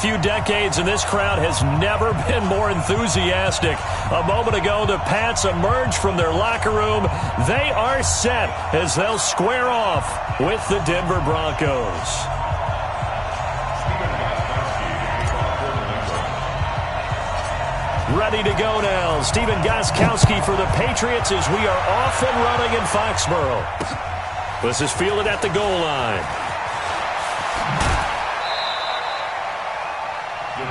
last few decades, and this crowd has never been more enthusiastic. A moment ago, the Pats emerged from their locker room. They are set as they'll square off with the Denver Broncos. Ready to go now. Stephen Gostkowski for the Patriots as we are off and running in Foxborough. This is fielded at the goal line. The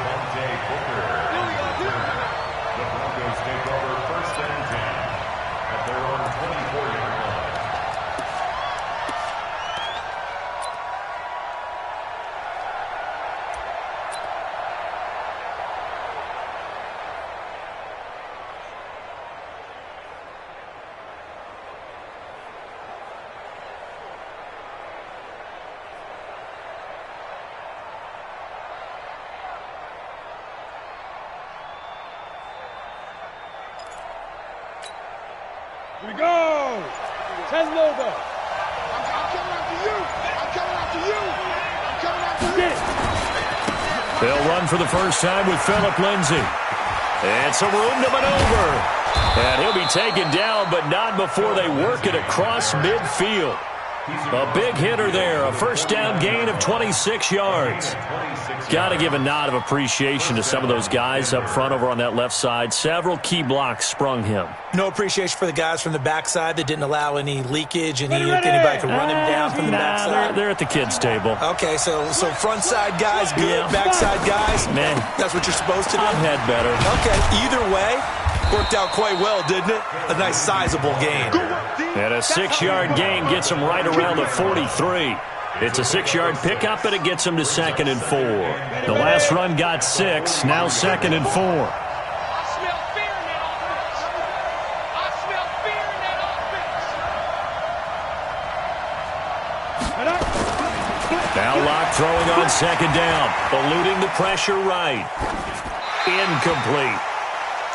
Broncos take over 1st and 10 at their own 24-yard line. Here we go! Tesloba! I'm coming after you! I'm coming after you! I'm coming after you! They'll run for the first time with Phillip Lindsay. And some room to maneuver. And he'll be taken down, but not before they work it across midfield. A big hitter there. A first down gain of 26 yards. Got to give a nod of appreciation to some of those guys up front over on that left side. Several key blocks sprung him. No appreciation for the guys from the backside that didn't allow any leakage and anybody could run him down from the backside. They're at the kids' table. Okay, so front side guys good, backside guys, man, that's what you're supposed to do? I've had better. Okay, either way, worked out quite well, didn't it? A nice sizable gain. And a 6-yard gain gets him right around the 43. It's a 6-yard pickup, and it gets him to 2nd and 4. The last run got 6, now 2nd and 4. Now Locke throwing on 2nd down, eluding the pressure right. Incomplete.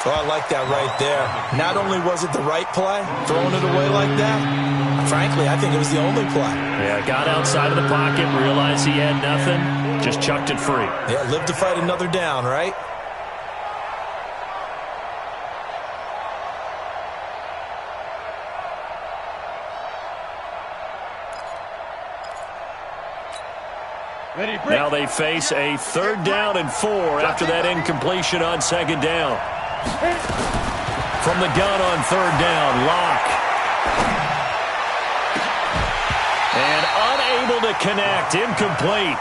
Oh, I like that right there. Not only was it the right play, throwing it away like that, frankly, I think it was the only play. Yeah, got outside of the pocket, realized he had nothing, just chucked it free. Yeah, live to fight another down, right? Now they face a 3rd down and 4 after that incompletion on 2nd down. From the gun on 3rd down, Locke. And unable to connect, incomplete.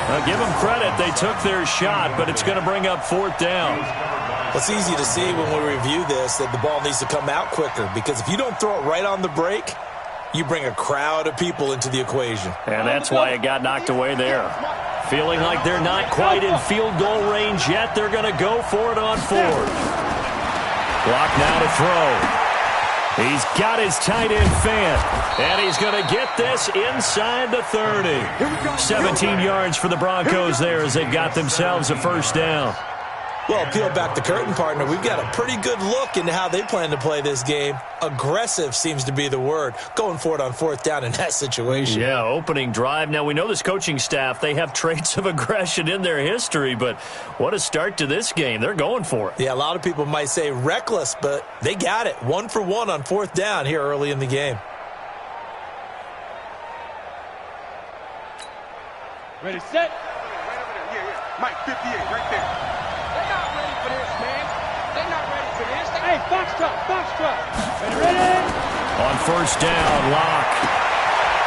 Now give them credit, they took their shot, but it's going to bring up 4th down. It's easy to see when we review this that the ball needs to come out quicker, because if you don't throw it right on the break, you bring a crowd of people into the equation. And that's why it got knocked away there. Feeling like they're not quite in field goal range yet, they're going to go for it on 4th. Clock now to throw. He's got his tight end Fant, and he's going to get this inside the 30. 17 yards for the Broncos there as they've got themselves a 1st down. Well, peel back the curtain, partner. We've got a pretty good look into how they plan to play this game. Aggressive seems to be the word. Going for it on 4th down in that situation. Yeah, opening drive. Now, we know this coaching staff, they have traits of aggression in their history, but what a start to this game. They're going for it. Yeah, a lot of people might say reckless, but they got it. 1 for 1 on 4th down here early in the game. Ready, set. Right over there. Yeah. Mike, 58, right there. Hey, Foxtrot. Ready? On 1st down, Locke.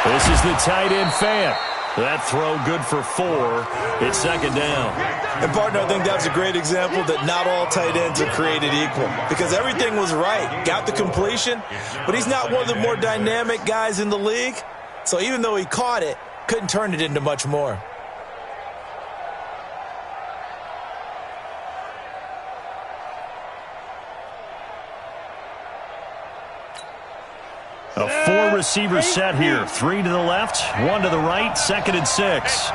This is the tight end Fant. That throw good for 4. It's 2nd down. And, partner, I think that's a great example that not all tight ends are created equal, because everything was right. Got the completion, but he's not one of the more dynamic guys in the league. So even though he caught it, couldn't turn it into much more. A 4-receiver set here. 3 to the left, 1 to the right, 2nd and 6.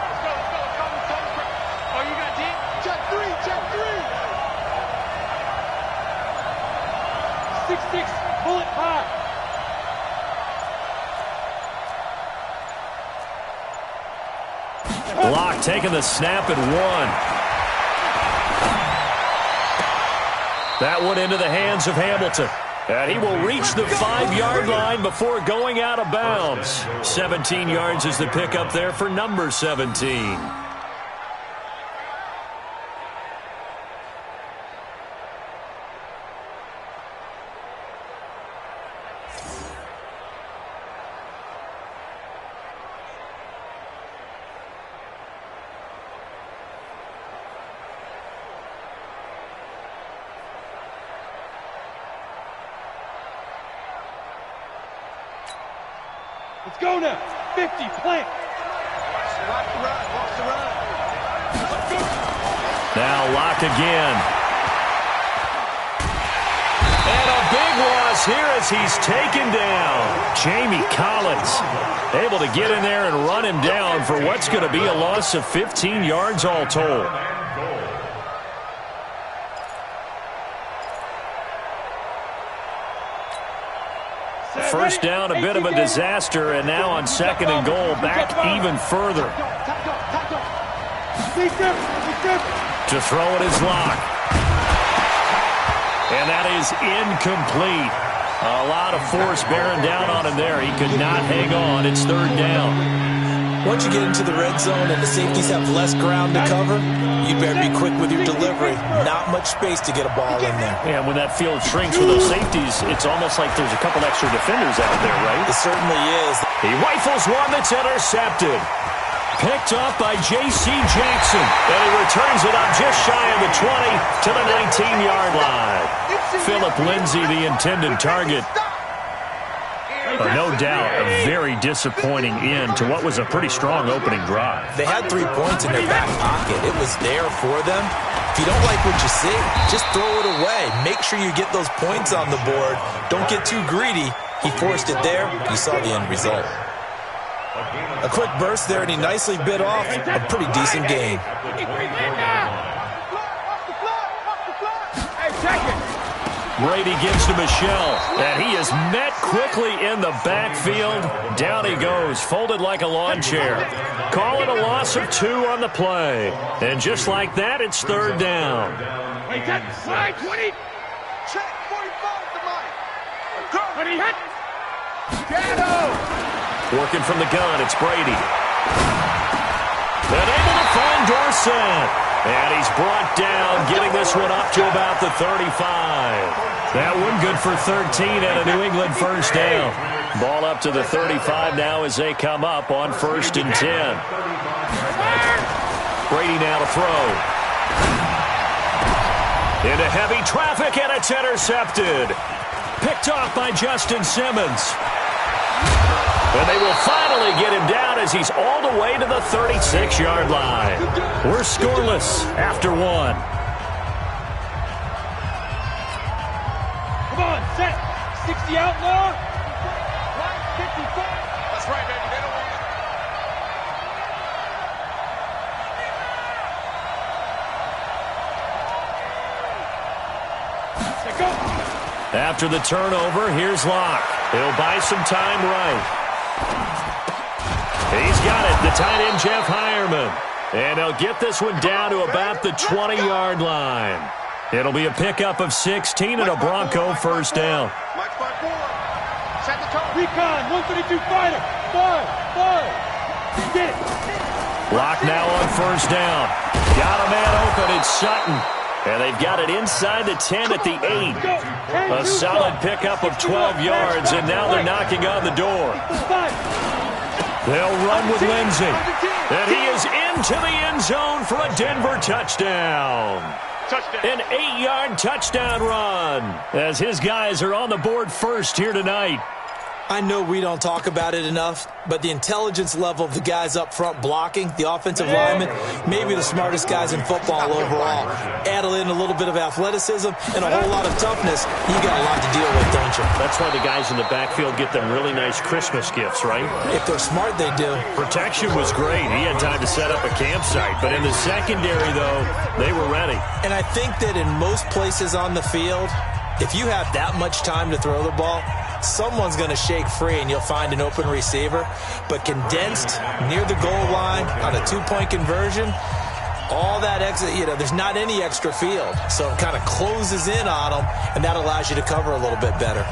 Oh, you got deep? Check 3. 6-6, bullet high. Locke taking the snap at 1. That one into the hands of Hamilton. And he will reach the 5-yard line before going out of bounds. 17 yards is the pickup there for number 17. Let's go now. 50, plant. Watch the run. Now Locke again. And a big loss here as he's taken down. Jamie Collins able to get in there and run him down for what's going to be a loss of 15 yards all told. First down, a bit of a disaster, and now on 2nd and goal, back even further. To throw it is Locke. And that is incomplete. A lot of force bearing down on him there. He could not hang on. It's 3rd down. Once you get into the red zone and the safeties have less ground to cover, you better be quick with your delivery. Not much space to get a ball in there. And when that field shrinks with those safeties, it's almost like there's a couple extra defenders out there, right? It certainly is. He rifles one that's intercepted. Picked off by J.C. Jackson. And he returns it up just shy of the 20 to the 19-yard line. Philip Lindsay, the intended target. No doubt, a very disappointing end to what was a pretty strong opening drive. They had 3 points in their back pocket. It was there for them. If you don't like what you see, just throw it away. Make sure you get those points on the board. Don't get too greedy. He forced it there. You saw the end result. A quick burst there, and he nicely bit off a pretty decent gain. Brady gives to Michelle, and he is met quickly in the backfield. Down he goes, folded like a lawn chair. Call it a loss of 2 on the play. And just like that, it's 3rd down. Wait, that slide, 20. Check, 45 to Mike. Go, 20, hit. Shadow. Working from the gun, it's Brady. And able to find Dorsett. And he's brought down, getting this one up to about the 35. That one good for 13 and a New England first down. Ball up to the 35 now as they come up on 1st and 10. Brady now to throw. Into heavy traffic, and it's intercepted. Picked off by Justin Simmons. And they will finally get him down as he's all the way to the 36-yard line. We're scoreless after 1. Come on, set. 60 out now. 55. That's right, baby. They don't want it. Go. After the turnover, here's Locke. He'll buy some time right. He's got it, the tight end, Jeff Hireman. And they'll get this one down to about the 20-yard line. It'll be a pickup of 16 and a Bronco first down. Set the tone. Recon, 132 fighter. Five. Get it. Locke now on first down. Got a man open, it's Sutton. And they've got it inside the 10 at the 8. A solid pickup of 12 yards, and now they're knocking on the door. They'll run with Lindsay. And he is into the end zone for a Denver touchdown. An 8-yard touchdown run as his guys are on the board first here tonight. I know we don't talk about it enough, but the intelligence level of the guys up front blocking, the offensive linemen, maybe the smartest guys in football overall. Add in a little bit of athleticism and a whole lot of toughness, you got a lot to deal with, don't you? That's why the guys in the backfield get them really nice Christmas gifts, right? If they're smart, they do. Protection was great. He had time to set up a campsite, but in the secondary, though, they were ready. And I think that in most places on the field, if you have that much time to throw the ball, someone's going to shake free and you'll find an open receiver. But condensed near the goal line on a 2-point conversion, all that extra, there's not any extra field. So it kind of closes in on them, and that allows you to cover a little bit better.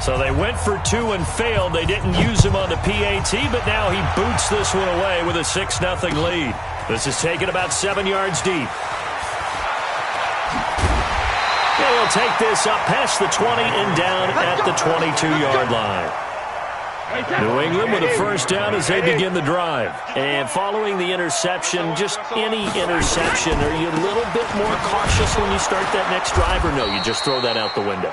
So they went for 2 and failed. They didn't use him on the PAT, but now he boots this one away with a 6-0 lead. This is taken about 7 yards deep. He'll take this up past the 20 and down at the 22-yard line. New England with a first down as they begin the drive. And following the interception, just any interception, are you a little bit more cautious when you start that next drive, or no, you just throw that out the window?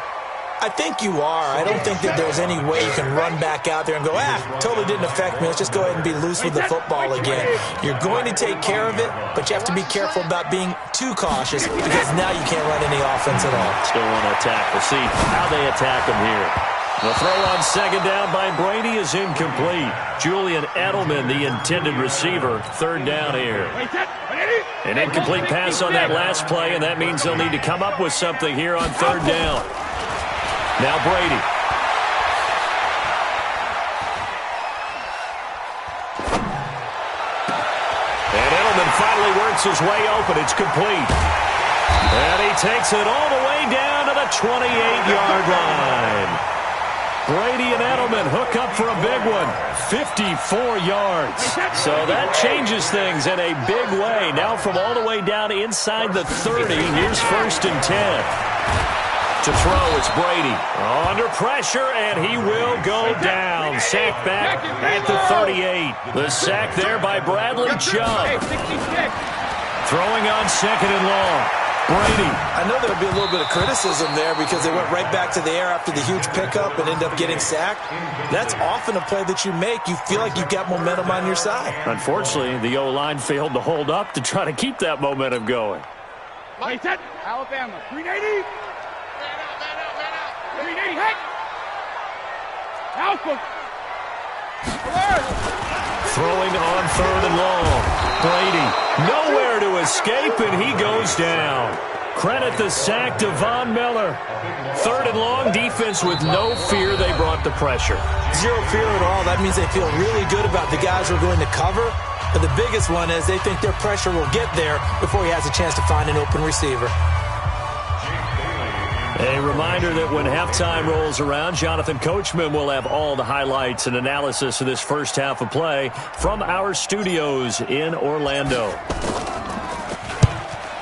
I think you are. I don't think that there's any way you can run back out there and go, totally didn't affect me. Let's just go ahead and be loose with the football again. You're going to take care of it, but you have to be careful about being too cautious because now you can't run any offense at all. Still want to attack. We'll see how they attack him here. The throw on second down by Brady is incomplete. Julian Edelman, the intended receiver, third down here. An incomplete pass on that last play, and that means they'll need to come up with something here on third down. Now Brady. And Edelman finally works his way open. It's complete. And he takes it all the way down to the 28-yard line. Brady and Edelman hook up for a big one. 54 yards. So that changes things in a big way. Now from all the way down inside the 30, here's 1st and 10. To throw, it's Brady. Under pressure, and he will go down. Sacked back at the 38. The sack there by Bradley Chubb. Throwing on second and long. Brady. I know there'll be a little bit of criticism there because they went right back to the air after the huge pickup and end up getting sacked. That's often a play that you make. You feel like you've got momentum on your side. Unfortunately, the O-line failed to hold up to try to keep that momentum going. Alabama, 380. 380, heck! Throwing on third and long. Brady nowhere to escape, and he goes down. Credit the sack to Von Miller. Third and long, defense with no fear. They brought the pressure. Zero fear at all. That means they feel really good about the guys who are going to cover. But the biggest one is they think their pressure will get there before he has a chance to find an open receiver. A reminder that when halftime rolls around, Jonathan Coachman will have all the highlights and analysis of this first half of play from our studios in Orlando.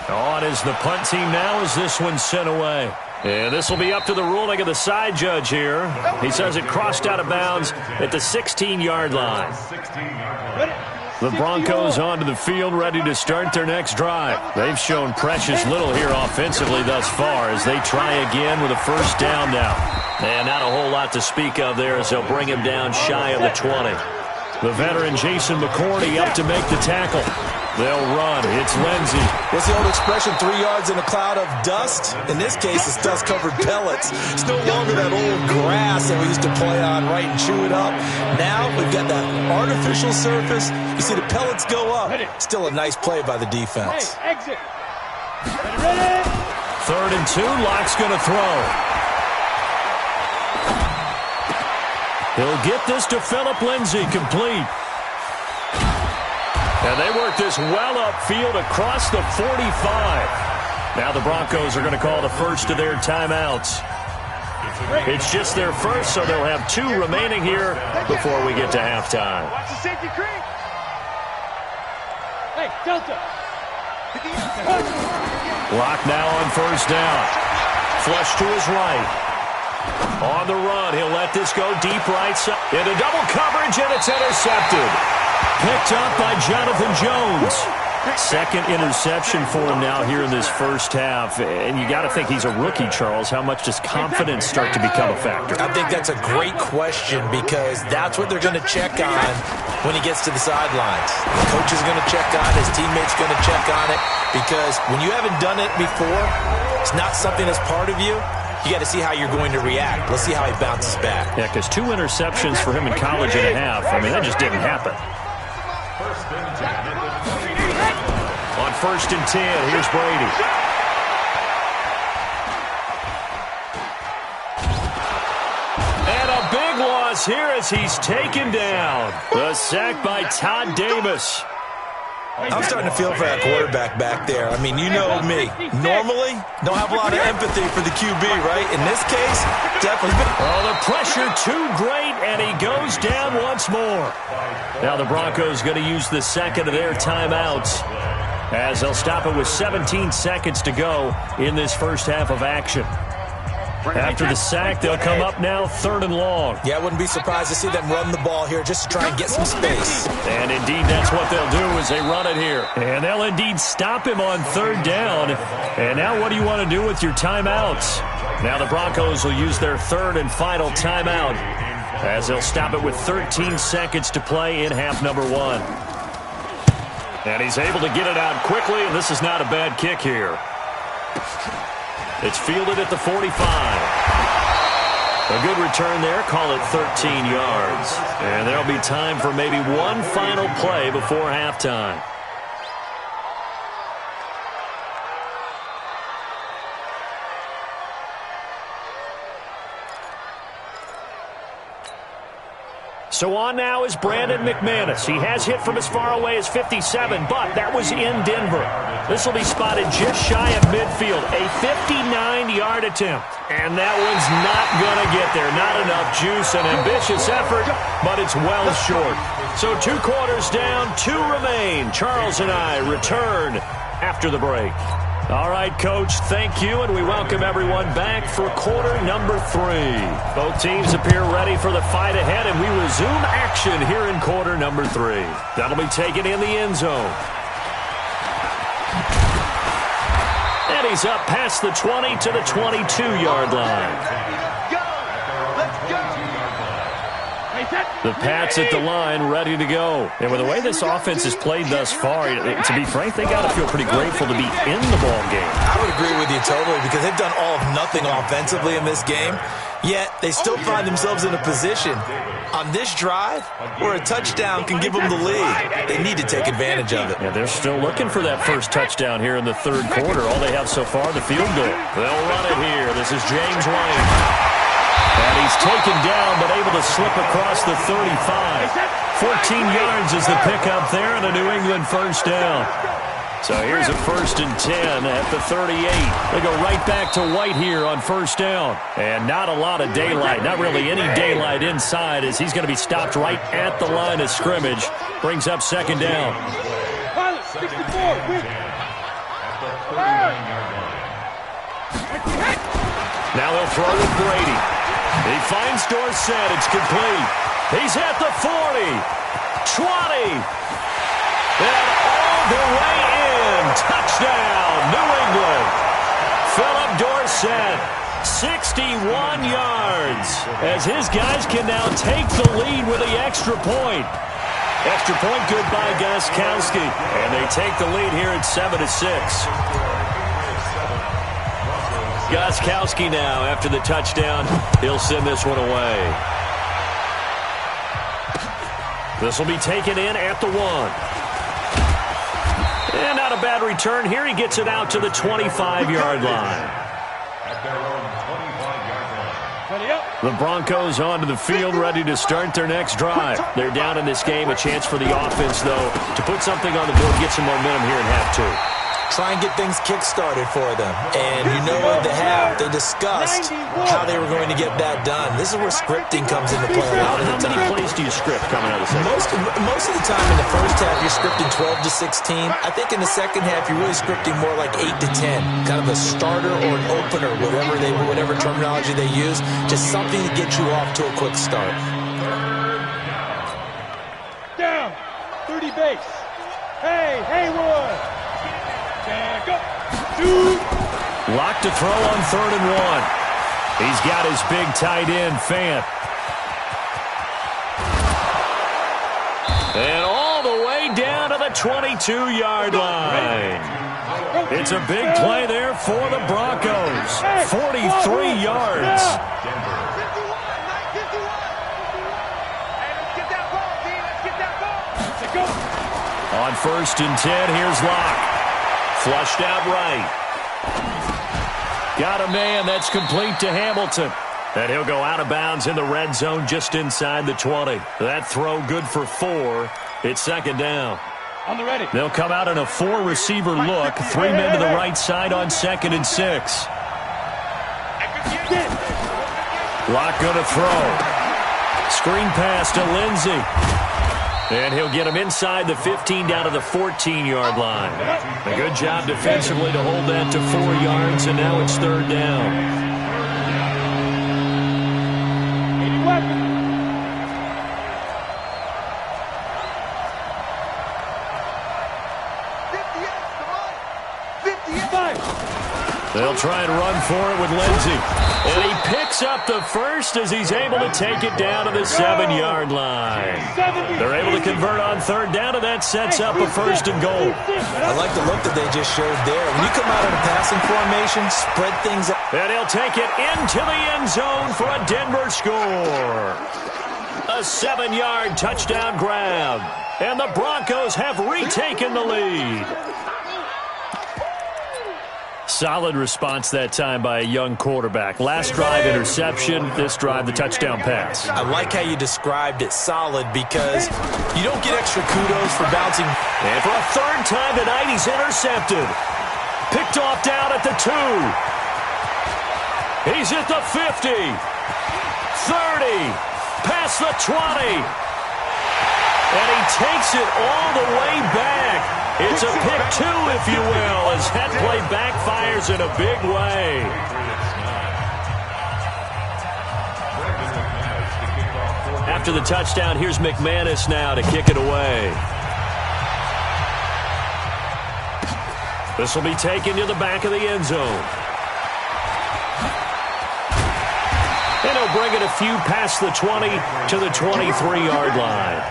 On is the punt team now as this one's sent away. And this will be up to the ruling of the side judge here. He says it crossed out of bounds at the 16-yard line. The Broncos onto the field, ready to start their next drive. They've shown precious little here offensively thus far as they try again with a first down now. And not a whole lot to speak of there as they'll bring him down shy of the 20. The veteran Jason McCourty up to make the tackle. They'll run. It's Lindsey. What's the old expression, 3 yards in a cloud of dust? In this case, it's dust-covered pellets. It's no longer that old grass that we used to play on, right, and chew it up. Now we've got that artificial surface. You see the pellets go up. Still a nice play by the defense. Hey, exit. Ready? 3rd and 2. Locke's going to throw. He'll get this to Philip Lindsay, complete. And they work this well upfield across the 45. Now the Broncos are going to call the first of their timeouts. It's just their first, so they'll have 2 remaining here before we get to halftime. Watch the safety creep. Hey, Delta. Locke now on first down. Flush to his right. On the run, he'll let this go deep right side. Into double coverage, and it's intercepted. Picked up by Jonathan Jones. Second interception for him now here in this first half. And you got to think he's a rookie, Charles. How much does confidence start to become a factor? I think that's a great question because that's what they're going to check on when he gets to the sidelines. The coach is going to check on it. His teammates going to check on it because when you haven't done it before, it's not something that's part of you. You got to see how you're going to react. Let's see how he bounces back. Yeah, because 2 interceptions for him in college and a half. I mean, that just didn't happen. On 1st and 10, here's Brady. And a big loss loss here as he's taken down. The sack by Todd Davis. I'm starting to feel for that quarterback back there. I mean, you know me. Normally, don't have a lot of empathy for the QB, right? In this case, definitely. Oh, the pressure too great, and he goes down once more. Now the Broncos going to use the second of their timeouts as they'll stop it with 17 seconds to go in this first half of action. After the sack, they'll come up now 3rd and long. Yeah, I wouldn't be surprised to see them run the ball here just to try and get some space. And indeed, that's what they'll do as they run it here. And they'll indeed stop him on 3rd down. And now what do you want to do with your timeouts? Now the Broncos will use their 3rd and final timeout as they'll stop it with 13 seconds to play in half number 1. And he's able to get it out quickly, and this is not a bad kick here. It's fielded at the 45. A good return there. Call it 13 yards. And there'll be time for maybe one final play before halftime. So on now is Brandon McManus. He has hit from as far away as 57, but that was in Denver. This will be spotted just shy of midfield. A 59-yard attempt. And that one's not going to get there. Not enough juice. An ambitious effort, but it's well short. So 2 quarters down, 2 remain. Charles and I return after the break. All right, Coach, thank you, and we welcome everyone back for quarter number 3. Both teams appear ready for the fight ahead, and we resume action here in quarter number 3. That'll be taken in the end zone. And he's up past the 20 to the 22-yard line. The Pats at the line, ready to go. And with the way this offense has played thus far, to be frank, they got to feel pretty grateful to be in the ball game. I would agree with you totally because they've done all of nothing offensively in this game, yet they still find themselves in a position on this drive where a touchdown can give them the lead. They need to take advantage of it. Yeah, they're still looking for that first touchdown here in the 3rd quarter. All they have so far, the field goal. They'll run it here. This is James White. And he's taken down, but able to slip across the 35. 14 yards is the pickup there, and a New England first down. So here's a 1st and 10 at the 38. They go right back to White here on 1st down. And not a lot of daylight, not really any daylight inside, as he's going to be stopped right at the line of scrimmage. Brings up 2nd down. Pilot, 64, quick. Now they'll throw with Brady. He finds Dorsett. It's complete. He's at the 40. 20. And all the way in. Touchdown, New England. Philip Dorsett, 61 yards. As his guys can now take the lead with the extra point. Extra point good by Gostkowski. And they take the lead here at 7-6. Gostkowski now, after the touchdown, he'll send this one away. This will be taken in at the 1. And not a bad return here. He gets it out to the 25-yard line. The Broncos onto the field, ready to start their next drive. They're down in this game. A chance for the offense, though, to put something on the board, get some momentum here in half 2. Try and get things kick-started for them. And you know what they have. They discussed how they were going to get that done. This is where scripting comes into play a lot of the time. How many plays do you script coming out of the second? Most of the time in the first half, you're scripting 12 to 16. I think in the second half, you're really scripting more like 8 to 10. Kind of a starter or an opener, whatever terminology they use. Just something to get you off to a quick start. Down, 30 base. Hey, Haywood. Locked to throw on 3rd and 1. He's got his big tight end, Fant. And all the way down to the 22-yard line. It's a big play there for the Broncos. 43 yards. On 1st and 10, here's Locke. Flushed out right. Got a man. That's complete to Hamilton. And he'll go out of bounds in the red zone just inside the 20. That throw good for 4. It's second down. On the ready. They'll come out in a 4-receiver look. 3 men to the right side on 2nd and 6. Locke going to throw. Screen pass to Lindsey. And he'll get him inside the 15 down to the 14-yard line. A good job defensively to hold that to 4 yards, and now it's third down. They'll try and run for it with Lindsey. And he picks up the first as he's able to take it down to the 7-yard line. They're able to convert on third down, and that sets up a 1st and goal. I like the look that they just showed there. When you come out of the passing formation, spread things out. And he'll take it into the end zone for a Denver score. A 7-yard touchdown grab. And the Broncos have retaken the lead. Solid response that time by a young quarterback. Last drive, interception. This drive, the touchdown pass. I like how you described it solid because you don't get extra kudos for bouncing. And for a 3rd time tonight, he's intercepted. Picked off down at the 2. He's at the 50. 30. Past the 20. And he takes it all the way back. It's a pick 2, if you will, as that play backfires in a big way. After the touchdown, here's McManus now to kick it away. This will be taken to the back of the end zone. And he'll bring it a few past the 20 to the 23-yard line.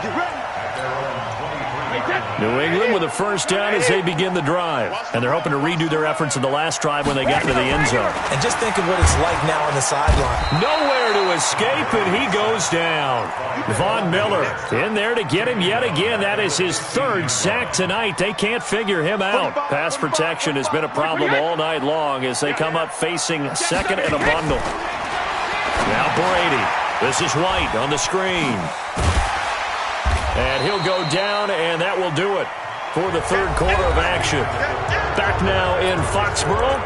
New England with a 1st down as they begin the drive. And they're hoping to redo their efforts in the last drive when they got to the end zone. And just think of what it's like now on the sideline. Nowhere to escape, and he goes down. Von Miller in there to get him yet again. That is his 3rd sack tonight. They can't figure him out. Pass protection has been a problem all night long as they come up facing 2nd and a bundle. Now Brady. This is White on the screen. And he'll go down, and that will do it for the 3rd quarter of action. Back now in Foxborough.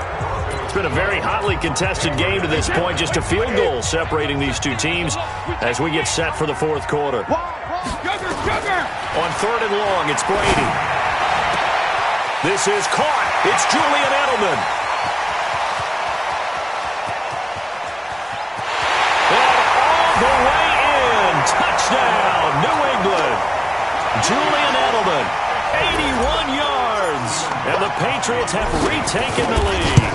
It's been a very hotly contested game to this point. Just a field goal separating these two teams as we get set for the 4th quarter. On 3rd and long, it's Brady. This is caught. It's Julian Edelman. And all the way in. Touchdown, New England. Julian Edelman, 81 yards. And the Patriots have retaken the lead.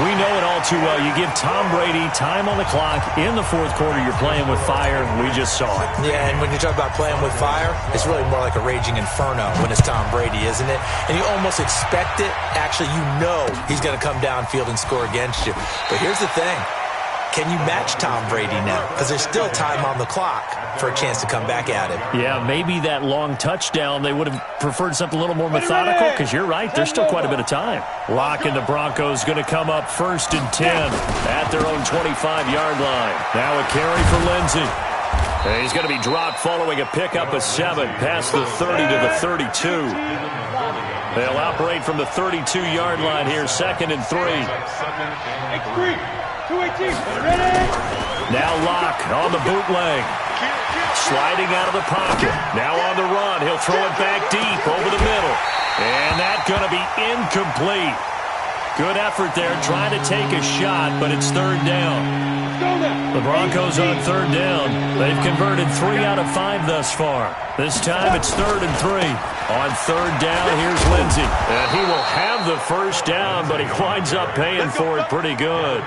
We know it all too well. You give Tom Brady time on the clock in the 4th quarter. You're playing with fire. We just saw it. Yeah, and when you talk about playing with fire, it's really more like a raging inferno when it's Tom Brady, isn't it? And you almost expect it. Actually, you know he's going to come downfield and score against you. But here's the thing. Can you match Tom Brady now? Because there's still time on the clock for a chance to come back at him. Yeah, maybe that long touchdown, they would have preferred something a little more methodical because you're right, there's still quite a bit of time. Locke and the Broncos going to come up 1st and 10 at their own 25-yard line. Now a carry for Lindsey. And he's going to be dropped following a pickup of 7 past the 30 to the 32. They'll operate from the 32-yard line here, 2nd and 3. 218, ready? Now Locke on the bootleg. Sliding out of the pocket. Now on the run. He'll throw it back deep over the middle. And that's going to be incomplete. Good effort there trying to take a shot, but it's 3rd down. The Broncos on 3rd down. They've converted 3 out of 5 thus far. This time it's 3rd and 3. On 3rd down, here's Lindsey. And he will have the 1st down, but he winds up paying for it pretty good.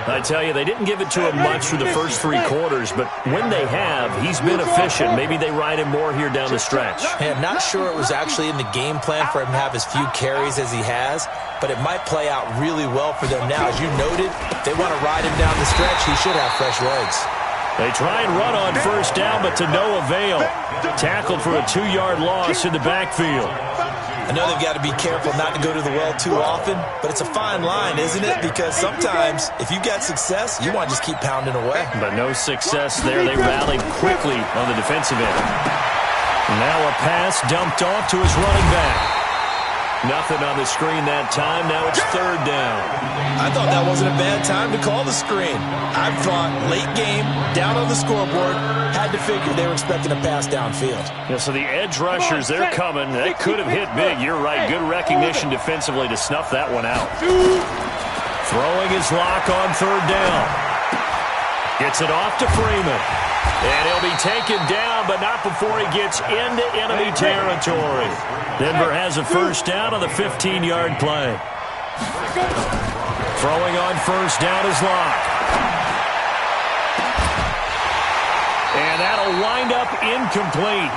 I tell you, they didn't give it to him much through the first 3 quarters, but when they have, he's been efficient. Maybe they ride him more here down the stretch. Hey, I'm not sure it was actually in the game plan for him to have as few carries as he has, but it might play out really well for them now. As you noted, if they want to ride him down the stretch, he should have fresh legs. They try and run on first down, but to no avail. Tackled for a 2-yard loss in the backfield. I know they've got to be careful not to go to the well too often, but it's a fine line, isn't it? Because sometimes, if you've got success, you want to just keep pounding away. But no success there. They rallied quickly on the defensive end. Now a pass dumped off to his running back. Nothing on the screen that time. Now it's third down. I thought that wasn't a bad time to call the screen. I thought late game, down on the scoreboard, had to figure they were expecting a pass downfield. Yeah, so the edge rushers, they're coming. They could have hit big. You're right. Good recognition defensively to snuff that one out. Throwing his lock on third down. Gets it off to Freeman. And he'll be taken down, but not before he gets into enemy territory. Denver has a first down on the 15-yard play. Throwing on first down is Locke. And that'll wind up incomplete.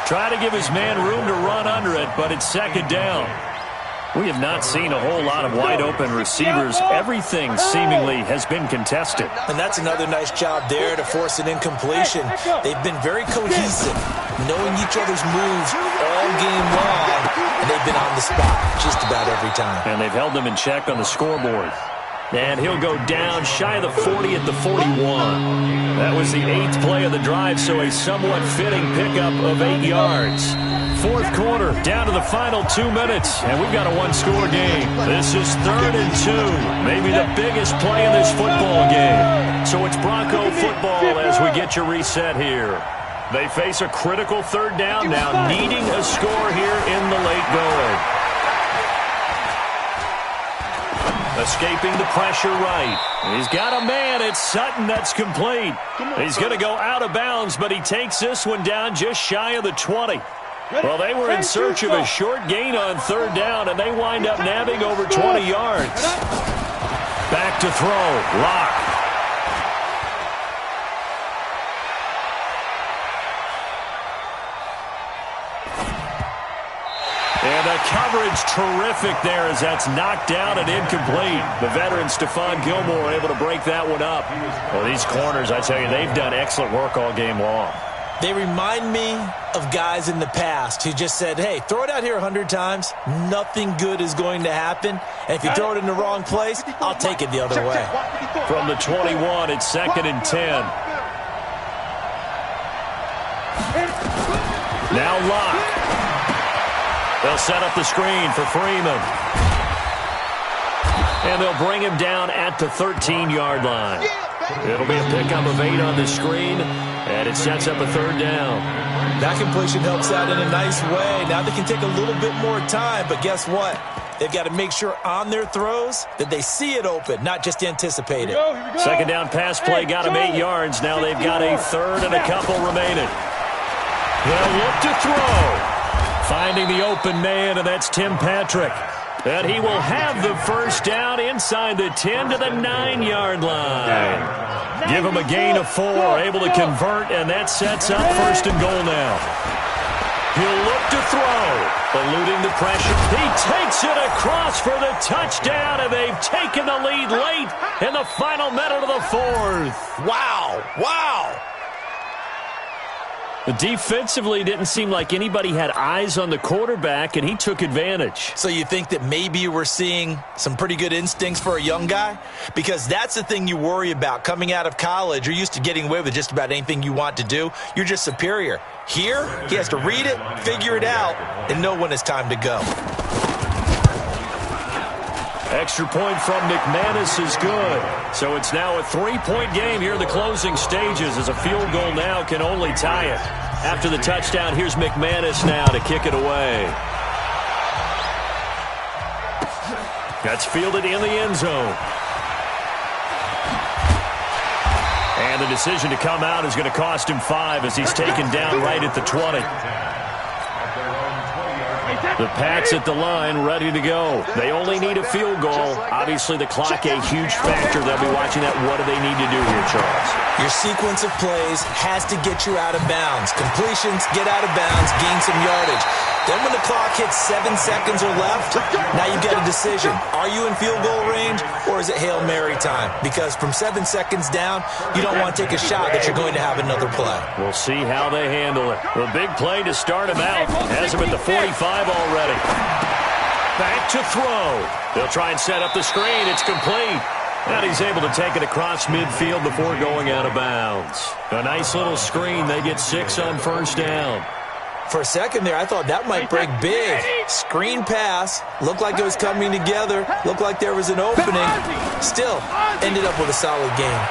Try to give his man room to run under it, but it's second down. We have not seen a whole lot of wide-open receivers. Everything seemingly has been contested. And that's another nice job there to force an incompletion. They've been very cohesive, knowing each other's moves all game long, and they've been on the spot just about every time. And they've held them in check on the scoreboard. And he'll go down shy of the 40 at the 41. That was the 8th play of the drive, so a somewhat fitting pickup of 8 yards. Fourth quarter, down to the final 2 minutes, and we've got a one-score game. This is 3rd and 2, maybe the biggest play in this football game. So it's Bronco football as we get you reset here. They face a critical third down now, needing a score here in the late going. Escaping the pressure right. He's got a man. It's Sutton that's complete. He's going to go out of bounds, but he takes this one down just shy of the 20. Well, they were in search of a short gain on third down, and they wind up nabbing over 20 yards. Back to throw. Locke. And the coverage terrific there as that's knocked down and incomplete. The veteran Stephon Gilmore able to break that one up. Well, these corners, I tell you, they've done excellent work all game long. They remind me of guys in the past who just said, hey, throw it out here 100 times. Nothing good is going to happen. And if you throw it in the wrong place, I'll take it the other way. From the 21, it's 2nd and 10. Now Locke. They'll set up the screen for Freeman. And they'll bring him down at the 13-yard line. It'll be a pickup of 8 on the screen, and it sets up a third down. That completion helps out in a nice way. Now they can take a little bit more time, but guess what? They've got to make sure on their throws that they see it open, not just anticipate it. Second down pass play got him 8 yards. Now they've got a third and a couple remaining. They'll look to throw. Finding the open man, and that's Tim Patrick. And he will have the first down inside the 10 to the 9-yard line. Give him a gain of 4, able to convert, and that sets up 1st and goal now. He'll look to throw, eluding the pressure. He takes it across for the touchdown, and they've taken the lead late in the final minute of the 4th. Wow, wow. Defensively, didn't seem like anybody had eyes on the quarterback, and he took advantage. So you think that maybe we're seeing some pretty good instincts for a young guy? Because that's the thing you worry about. Coming out of college, you're used to getting away with just about anything you want to do. You're just superior. Here, he has to read it, figure it out, and know when it's time to go. Extra point from McManus is good. So it's now a 3-point game here in the closing stages as a field goal now can only tie it. After the touchdown, here's McManus now to kick it away. That's fielded in the end zone. And the decision to come out is going to cost him 5 as he's taken down right at the 20. The Pats at the line, ready to go. They only need a field goal. Obviously, the clock a huge factor. They'll be watching that. What do they need to do here, Charles? Your sequence of plays has to get you out of bounds. Completions, get out of bounds, gain some yardage. Then when the clock hits 7 seconds or left, now you've got a decision. Are you in field goal range, or is it Hail Mary time? Because from 7 seconds down, you don't want to take a shot that you're going to have another play. We'll see how they handle it. The big play to start him out. Has him at the 45 already. Back to throw. They'll try and set up the screen. It's complete. And he's able to take it across midfield before going out of bounds. A nice little screen. They get 6 on first down. For a second there, I thought that might break big. Screen pass. Looked like it was coming together. Looked like there was an opening. Still, ended up with a solid game.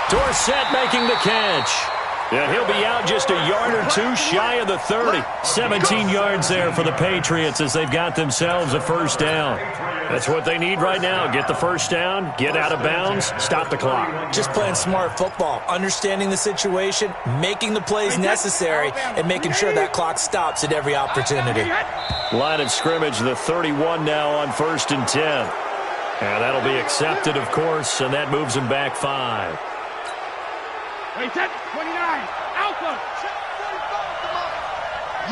Dorsett making the catch. And he'll be out just a yard or two shy of the 30. 17 yards there for the Patriots as they've got themselves a first down. That's what they need right now. Get the first down, get out of bounds, stop the clock. Just playing smart football, understanding the situation, making the plays necessary, and making sure that clock stops at every opportunity. Line of scrimmage, the 31 now on 1st and 10. And that'll be accepted, of course, and that moves him back 5. Wait, 10, 29, Alpha.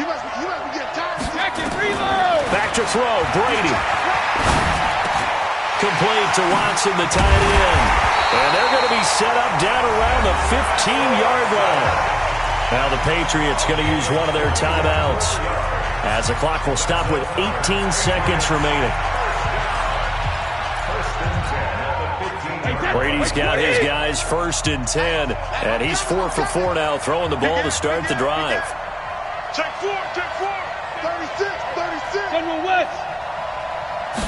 You must be getting tired. Check it, reload. Back to throw, Brady. Complete to Watson, the tight end. And they're going to be set up down around the 15-yard line. Now the Patriots going to use one of their timeouts as the clock will stop with 18 seconds remaining. Brady's got his guys 1st and 10, and he's 4 for 4 now, throwing the ball to start the drive. Check 4, 36, 36. General West.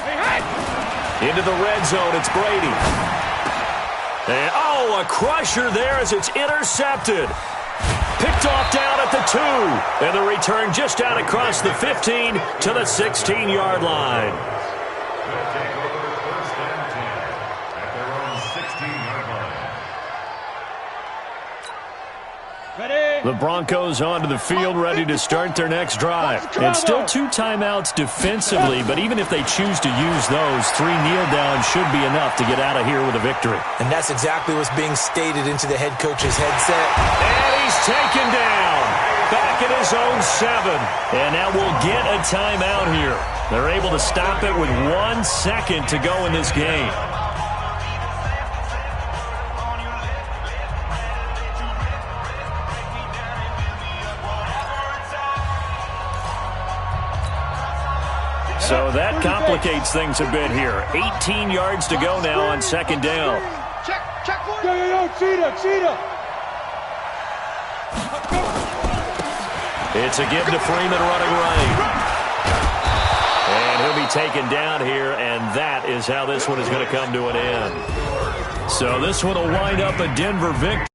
Hey, Into the red zone, it's Brady. And, a crusher there as it's intercepted. Picked off down at the 2. And the return just out across the 15 to the 16-yard line. The Broncos onto the field, ready to start their next drive. And still 2 timeouts defensively, but even if they choose to use those, 3 kneel downs should be enough to get out of here with a victory. And that's exactly what's being stated into the head coach's headset. And he's taken down. Back at his own 7. And now we'll get a timeout here. They're able to stop it with 1 second to go in this game. So that complicates things a bit here. 18 yards to go now on 2nd down. check, yo, cheetah. It's a give to Freeman running right. And he'll be taken down here, and that is how this one is going to come to an end. So this one will wind up a Denver victory.